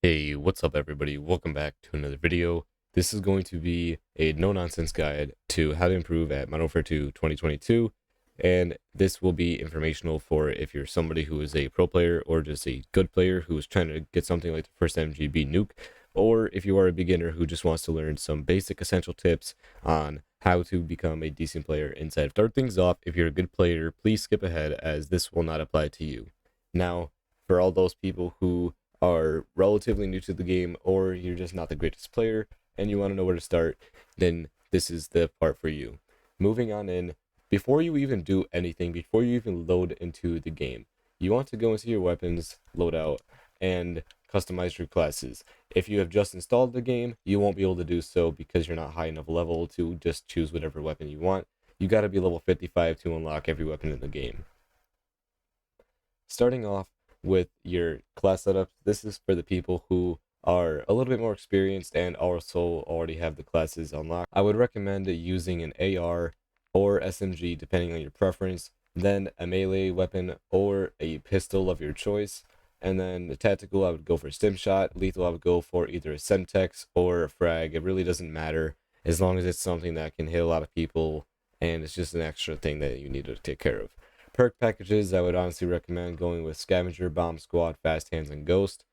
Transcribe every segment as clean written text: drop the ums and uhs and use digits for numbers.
Hey, what's up everybody? Welcome back to another video. This is going to be a no-nonsense guide to how to improve at Modern Warfare 2 2022, and this will be informational for if you're somebody who is a pro player or just a good player who is trying to get something like the first MGB nuke, or if you are a beginner who just wants to learn some basic essential tips on how to become a decent player inside. To start things off, if you're a good player, please skip ahead as this will not apply to you. Now, for all those people who are relatively new to the game, or you're just not the greatest player and you want to know where to start, then this is the part for you. Moving on in, before you even do anything, before you even load into the game, you want to go into your weapons loadout and customize your classes. If you have just installed the game, you won't be able to do so because you're not high enough level to just choose whatever weapon you want. You got to be level 55 to unlock every weapon in the game. Starting off with your class setup, this is for the people who are a little bit more experienced and also already have the classes unlocked. I would recommend using an AR or SMG depending on your preference, then a melee weapon or a pistol of your choice, and then the tactical I would go for stim shot, lethal I would go for either a Semtex or a frag. It really doesn't matter as long as it's something that can hit a lot of people and it's just an extra thing that you need to take care of. Perk packages, I would honestly recommend going with Scavenger, Bomb Squad, Fast Hands, and Ghost.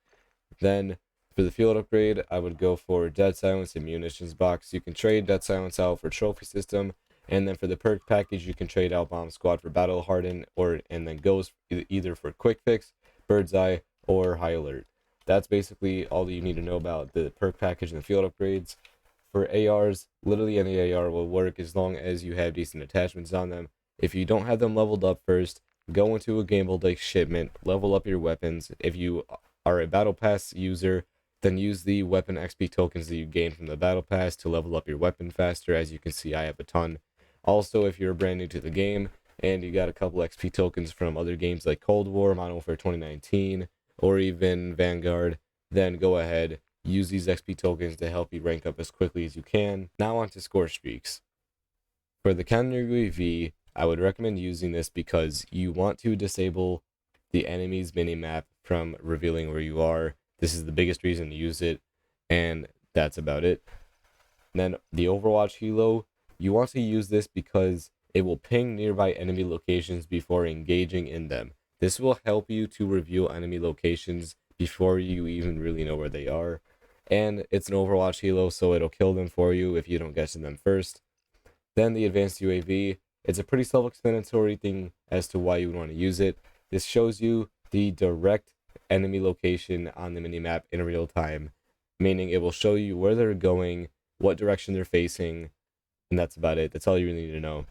Then, for the field upgrade, I would go for Dead Silence and Munitions Box. You can trade Dead Silence out for Trophy System, and then for the perk package, you can trade out Bomb Squad for Battle Harden, and then Ghost either for Quick Fix, Bird's Eye, or High Alert. That's basically all that you need to know about the perk package and the field upgrades. For ARs, literally any AR will work as long as you have decent attachments on them. If you don't have them leveled up first, go into a Gamble Lake shipment, level up your weapons. If you are a Battle Pass user, then use the weapon XP tokens that you gain from the Battle Pass to level up your weapon faster. As you can see, I have a ton. Also, if you're brand new to the game and you got a couple XP tokens from other games like Cold War, Modern Warfare 2019, or even Vanguard, then go ahead, use these XP tokens to help you rank up as quickly as you can. Now on to score streaks. For the counter UAV, I would recommend using this because you want to disable the enemy's minimap from revealing where you are. This is the biggest reason to use it, and that's about it. And then the Overwatch Helo, you want to use this because it will ping nearby enemy locations before engaging in them. This will help you to reveal enemy locations before you even really know where they are. And it's an Overwatch Helo, so it'll kill them for you if you don't get to them first. Then the advanced UAV, it's a pretty self-explanatory thing as to why you would want to use it. This shows you the direct enemy location on the minimap in real time, meaning it will show you where they're going, what direction they're facing, and that's about it. That's all you really need to know.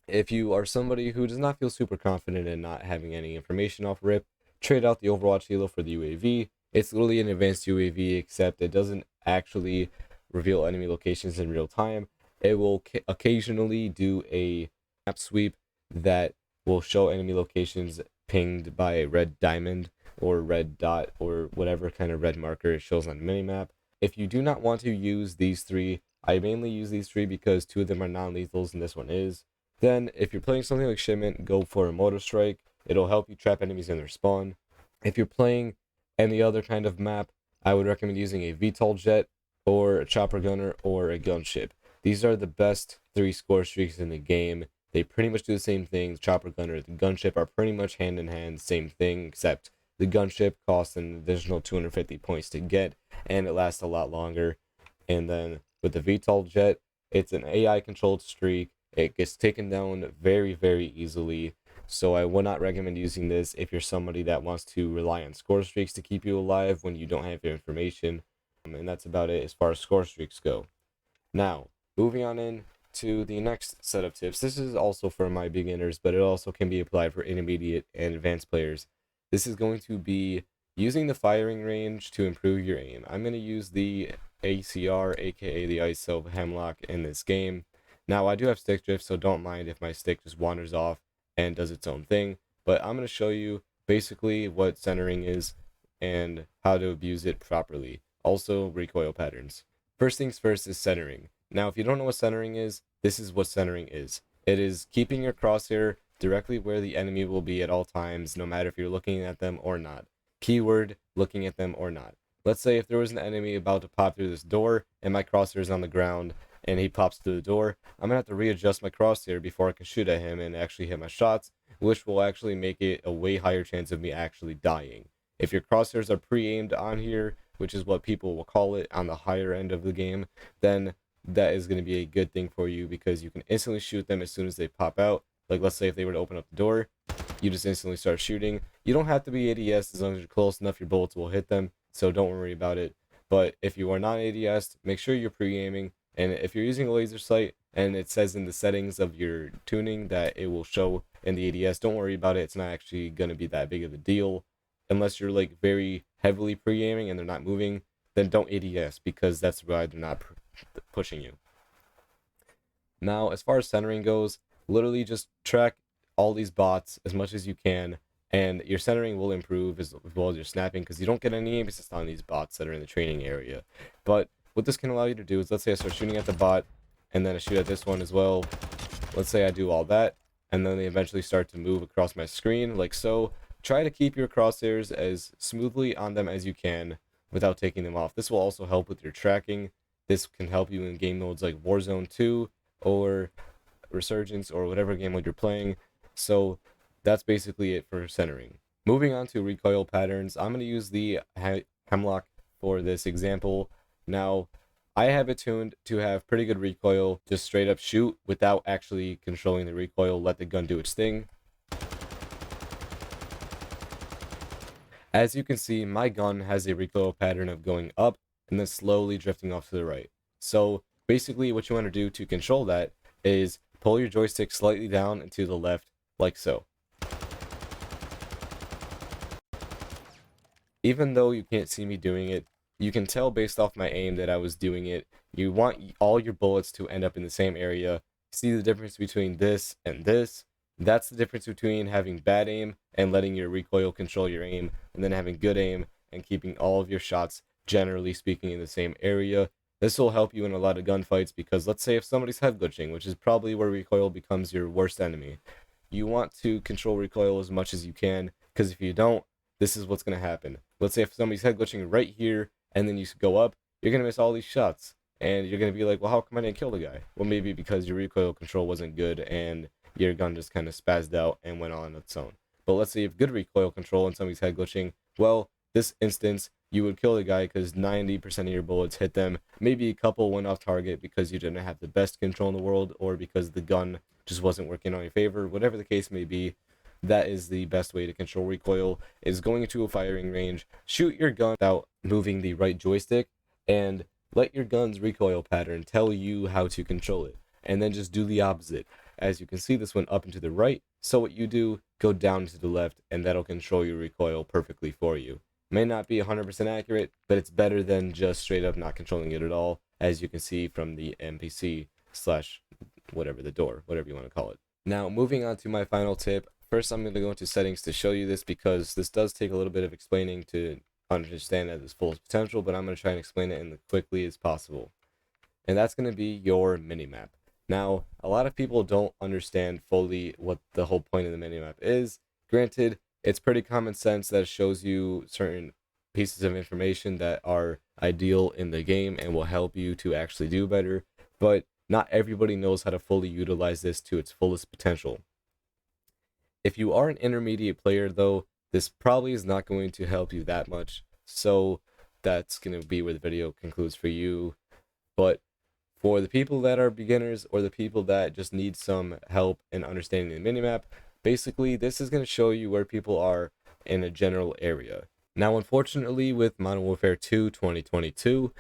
If you are somebody who does not feel super confident in not having any information off rip, trade out the Overwatch Helo for the UAV. It's literally an advanced UAV, except it doesn't actually reveal enemy locations in real time. It will occasionally do a map sweep that will show enemy locations pinged by a red diamond or red dot or whatever kind of red marker it shows on the minimap. If you do not want to use these three, I mainly use these three because two of them are non-lethals and this one is. Then, if you're playing something like Shipment, go for a Motor Strike. It'll help you trap enemies in their spawn. If you're playing any other kind of map, I would recommend using a VTOL jet or a chopper gunner or a gunship. These are the best three score streaks in the game. They pretty much do the same thing. The chopper gunner, the gunship are pretty much hand in hand, same thing, except the gunship costs an additional 250 points to get, and it lasts a lot longer. And then with the VTOL jet, it's an AI controlled streak. It gets taken down very, very easily. So I would not recommend using this if you're somebody that wants to rely on score streaks to keep you alive when you don't have your information. And that's about it as far as score streaks go. Now, moving on in to the next set of tips. This is also for my beginners, but it also can be applied for intermediate and advanced players. This is going to be using the firing range to improve your aim. I'm going to use the ACR, aka the ISO Hemlock, in this game. Now, I do have stick drift, so don't mind if my stick just wanders off and does its own thing, but I'm going to show you basically what centering is and how to abuse it properly. Also, recoil patterns. First things first is centering. Now, if you don't know what centering is, this is what centering is. It is keeping your crosshair directly where the enemy will be at all times, no matter if you're looking at them or not. Keyword, looking at them or not. Let's say if there was an enemy about to pop through this door and my crosshair is on the ground and he pops through the door, I'm gonna have to readjust my crosshair before I can shoot at him and actually hit my shots, which will actually make it a way higher chance of me actually dying. If your crosshairs are pre-aimed on here, which is what people will call it on the higher end of the game, then that is going to be a good thing for you because you can instantly shoot them as soon as they pop out. Like, let's say if they were to open up the door, you just instantly start shooting. You don't have to be ADS. As long as you're close enough, your bullets will hit them, so don't worry about it. But if you are not ADS, make sure you're pre-aiming, and if you're using a laser sight and it says in the settings of your tuning that it will show in the ADS, don't worry about it. It's not actually going to be that big of a deal unless you're like very heavily pre-aiming and they're not moving. Then don't ADS because that's why they're not pushing you. Now, as far as centering goes, literally just track all these bots as much as you can, and your centering will improve as well as your snapping because you don't get any aim assist on these bots that are in the training area. But what this can allow you to do is, let's say I start shooting at the bot and then I shoot at this one as well. Let's say I do all that and then they eventually start to move across my screen like so. Try to keep your crosshairs as smoothly on them as you can without taking them off. This will also help with your tracking. This can help you in game modes like Warzone 2 or Resurgence or whatever game mode you're playing. So that's basically it for centering. Moving on to recoil patterns, I'm going to use the Hemlock for this example. Now, I have it tuned to have pretty good recoil, just straight up shoot without actually controlling the recoil, let the gun do its thing. As you can see, my gun has a recoil pattern of going up and then slowly drifting off to the right. So basically what you want to do to control that is pull your joystick slightly down and to the left, like so. Even though you can't see me doing it, you can tell based off my aim that I was doing it. You want all your bullets to end up in the same area. See the difference between this and this? That's the difference between having bad aim and letting your recoil control your aim, and then having good aim and keeping all of your shots, generally speaking, in the same area. This will help you in a lot of gunfights because let's say if somebody's head glitching, which is probably where recoil becomes your worst enemy, you want to control recoil as much as you can because if you don't, this is what's going to happen. Let's say if somebody's head glitching right here and then you go up, you're going to miss all these shots and you're going to be like, well, how come I didn't kill the guy? Well, maybe because your recoil control wasn't good and your gun just kind of spazzed out and went on its own. But let's say you have good recoil control and somebody's head glitching, well, this instance, you would kill the guy because 90% of your bullets hit them. Maybe a couple went off target because you didn't have the best control in the world or because the gun just wasn't working on your favor. Whatever the case may be, that is the best way to control recoil, is going into a firing range, shoot your gun without moving the right joystick, and let your gun's recoil pattern tell you how to control it. And then just do the opposite. As you can see, this went up and to the right, so what you do, go down to the left, and that'll control your recoil perfectly for you. May not be 100% accurate, but it's better than just straight up not controlling it at all, as you can see from the NPC slash whatever, the door, whatever you want to call it. Now, moving on to my final tip. First, I'm going to go into settings to show you this because this does take a little bit of explaining to understand at its fullest potential, but I'm going to try and explain it in as quickly as possible. And that's going to be your minimap. Now, a lot of people don't understand fully what the whole point of the minimap is. Granted, it's pretty common sense that it shows you certain pieces of information that are ideal in the game and will help you to actually do better, but not everybody knows how to fully utilize this to its fullest potential. If you are an intermediate player, though, this probably is not going to help you that much, so that's going to be where the video concludes for you. But for the people that are beginners or the people that just need some help in understanding the minimap, basically this is going to show you where people are in a general area. Now, unfortunately, with Modern Warfare 2 2022,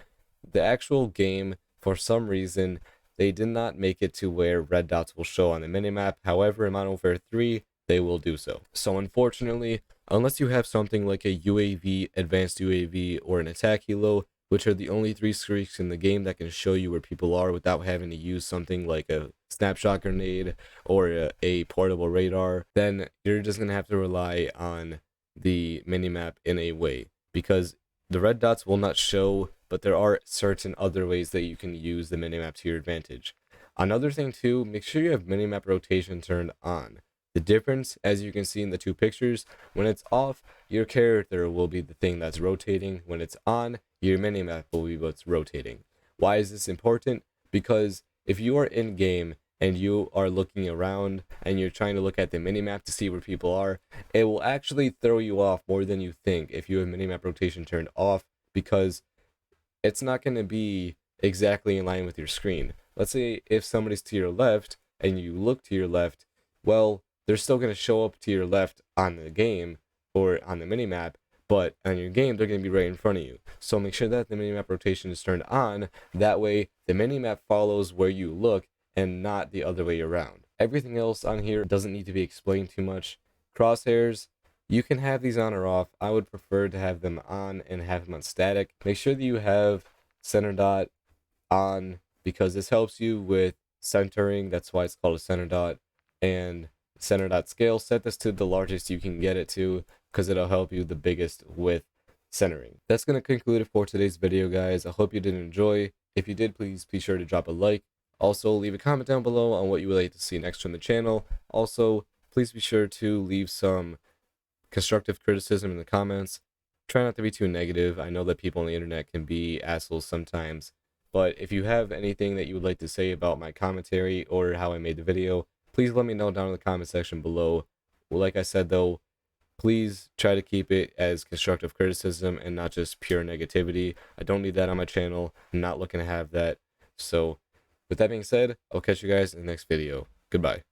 the actual game, for some reason, they did not make it to where red dots will show on the minimap. However, in Modern Warfare 3, they will do so. So unfortunately, unless you have something like a UAV, advanced UAV, or an attack helo, which are the only 3 streaks in the game that can show you where people are without having to use something like a snapshot grenade or a portable radar, then you're just going to have to rely on the minimap in a way, because the red dots will not show, but there are certain other ways that you can use the minimap to your advantage. Another thing too, make sure you have minimap rotation turned on. The difference, as you can see in the two pictures, when it's off, your character will be the thing that's rotating. When it's on, your minimap will be what's rotating. Why is this important? Because if you are in game and you are looking around and you're trying to look at the minimap to see where people are, it will actually throw you off more than you think if you have minimap rotation turned off, because it's not going to be exactly in line with your screen. Let's say if somebody's to your left and you look to your left, well, they're still going to show up to your left on the game or on the minimap, but on your game, they're going to be right in front of you. So make sure that the minimap rotation is turned on. That way, the minimap follows where you look and not the other way around. Everything else on here doesn't need to be explained too much. Crosshairs, you can have these on or off. I would prefer to have them on and have them on static. Make sure that you have center dot on, because this helps you with centering. That's why it's called a center dot. And center dot scale, set this to the largest you can get it to, because it'll help you the biggest with centering. That's going to conclude it for today's video, guys. I hope you did enjoy. If you did, please be sure to drop a like. Also, leave a comment down below on what you would like to see next from the channel. Also, please be sure to leave some constructive criticism in the comments. Try not to be too negative. I know that people on the internet can be assholes sometimes, but if you have anything that you would like to say about my commentary or how I made the video, please let me know down in the comment section below. Well, like I said though, please try to keep it as constructive criticism and not just pure negativity. I don't need that on my channel. I'm not looking to have that. So with that being said, I'll catch you guys in the next video. Goodbye.